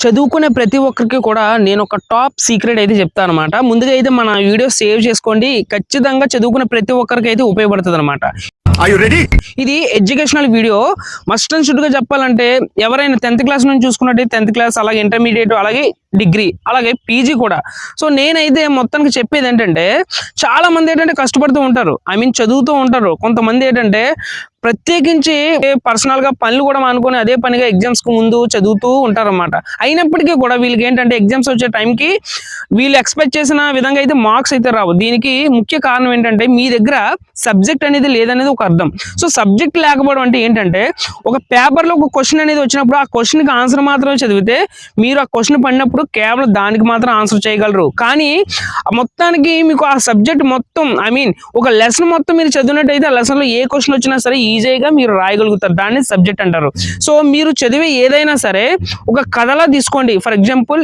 చదువుకునే ప్రతి ఒక్కరికి కూడా నేను ఒక టాప్ సీక్రెట్ అయితే చెప్తాను అనమాట. ముందుగా అయితే మన వీడియో సేవ్ చేసుకోండి. ఖచ్చితంగా చదువుకునే ప్రతి ఒక్కరికి అయితే ఉపయోగపడుతుంది అనమాట. ఇది educational video. Must and should గా చెప్పాలంటే ఎవరైనా 10th క్లాస్ నుంచి చూసుకున్నట్టు 10th క్లాస్, అలాగే ఇంటర్మీడియట్, అలాగే డిగ్రీ, అలాగే పీజీ కూడా. సో నేనైతే మొత్తానికి చెప్పేది ఏంటంటే, చాలా మంది ఏంటంటే కష్టపడుతూ ఉంటారు, చదువుతూ ఉంటారు. కొంతమంది ఏంటంటే ప్రత్యేకించి పర్సనల్ గా పనులు కూడా అనుకుని అదే పనిగా ఎగ్జామ్స్ కు ముందు చదువుతూ ఉంటారన్నమాట. అయినప్పటికీ కూడా వీళ్ళకి ఏంటంటే ఎగ్జామ్స్ వచ్చే టైంకి వీళ్ళు ఎక్స్పెక్ట్ చేసిన విధంగా అయితే మార్క్స్ అయితే రావు. దీనికి ముఖ్య కారణం ఏంటంటే మీ దగ్గర సబ్జెక్ట్ అనేది లేదనేది ఒక అర్థం. సో సబ్జెక్ట్ లేకపోవడం అంటే ఏంటంటే, ఒక పేపర్ లో ఒక క్వశ్చన్ అనేది వచ్చినప్పుడు ఆ క్వశ్చన్ కి ఆన్సర్ మాత్రమే చదివితే మీరు ఆ క్వశ్చన్ పడినప్పుడు కేవలం దానికి మాత్రం ఆన్సర్ చేయగలరు. కానీ మొత్తానికి మీకు ఆ సబ్జెక్ట్ మొత్తం ఒక లెసన్ మొత్తం మీరు చదివినట్టయితే ఆ లెసన్ లో ఏ క్వశ్చన్ వచ్చినా సరే ఈజీగా మీరు రాయగలుగుతారు. దాన్ని సబ్జెక్ట్ అంటారు. సో మీరు చదివే ఏదైనా సరే ఒక కథలా తీసుకోండి. ఫర్ ఎగ్జాంపుల్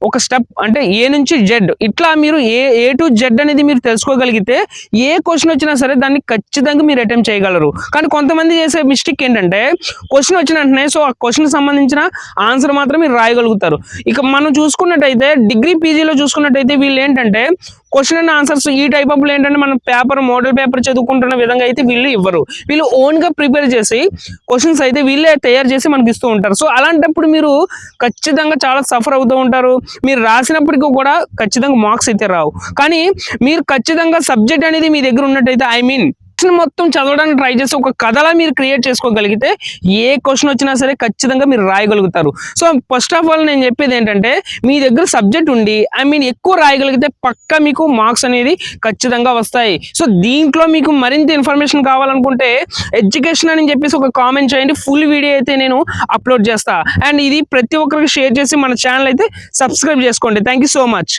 ఒక స్టెప్ అంటే ఏ నుంచి జెడ్, ఇట్లా మీరు ఏ టు జెడ్ అనేది మీరు తెలుసుకోగలిగితే ఏ క్వశ్చన్ వచ్చినా సరే దాన్ని ఖచ్చితంగా మీరు అటెంప్ట్ చేయగలరు. కానీ కొంతమంది చేసే మిస్టేక్ ఏంటంటే, క్వశ్చన్ వచ్చిన వెంటనే సో ఆ క్వశ్చన్ సంబంధించిన ఆన్సర్ మాత్రం మీరు రాయగలుగుతారు. ఇక మనం చూసుకున్నట్టయితే డిగ్రీ పీజీలో చూసుకున్నట్టయితే వీళ్ళు ఏంటంటే క్వశ్చన్ అండ్ ఆన్సర్స్ ఈ టైప్ ఆఫ్ ఏంటంటే మనం పేపర్ మోడల్ పేపర్ చదువుకుంటున్న విధంగా అయితే వీళ్ళు ఇవ్వరు. వీళ్ళు ఓన్ గా ప్రిపేర్ చేసి క్వశ్చన్స్ అయితే వీళ్ళే తయారు చేసి మనకి ఇస్తూ ఉంటారు. సో అలాంటప్పుడు మీరు ఖచ్చితంగా చాలా సఫర్ అవుతూ ఉంటారు. మీరు రాసినప్పటికీ కూడా ఖచ్చితంగా మార్క్స్ అయితే రావు. కానీ మీరు ఖచ్చితంగా సబ్జెక్ట్ అనేది మీ దగ్గర ఉన్నట్టయితే మొత్తం చదవడానికి ట్రై చేసి ఒక కథలా మీరు క్రియేట్ చేసుకోగలిగితే ఏ క్వశ్చన్ వచ్చినా సరే ఖచ్చితంగా మీరు రాయగలుగుతారు. సో ఫస్ట్ ఆఫ్ ఆల్ నేను చెప్పేది ఏంటంటే, మీ దగ్గర సబ్జెక్ట్ ఉండి ఎక్కువ రాయగలిగితే పక్కా మీకు మార్క్స్ అనేది ఖచ్చితంగా వస్తాయి. సో దీంట్లో మీకు మరింత ఇన్ఫర్మేషన్ కావాలనుకుంటే ఎడ్యుకేషన్ అని చెప్పేసి ఒక కామెంట్ చేయండి. ఫుల్ వీడియో అయితే నేను అప్లోడ్ చేస్తా. అండ్ ఇది ప్రతి ఒక్కరికి షేర్ చేసి మన ఛానల్ అయితే సబ్స్క్రైబ్ చేసుకోండి. Thank you so much.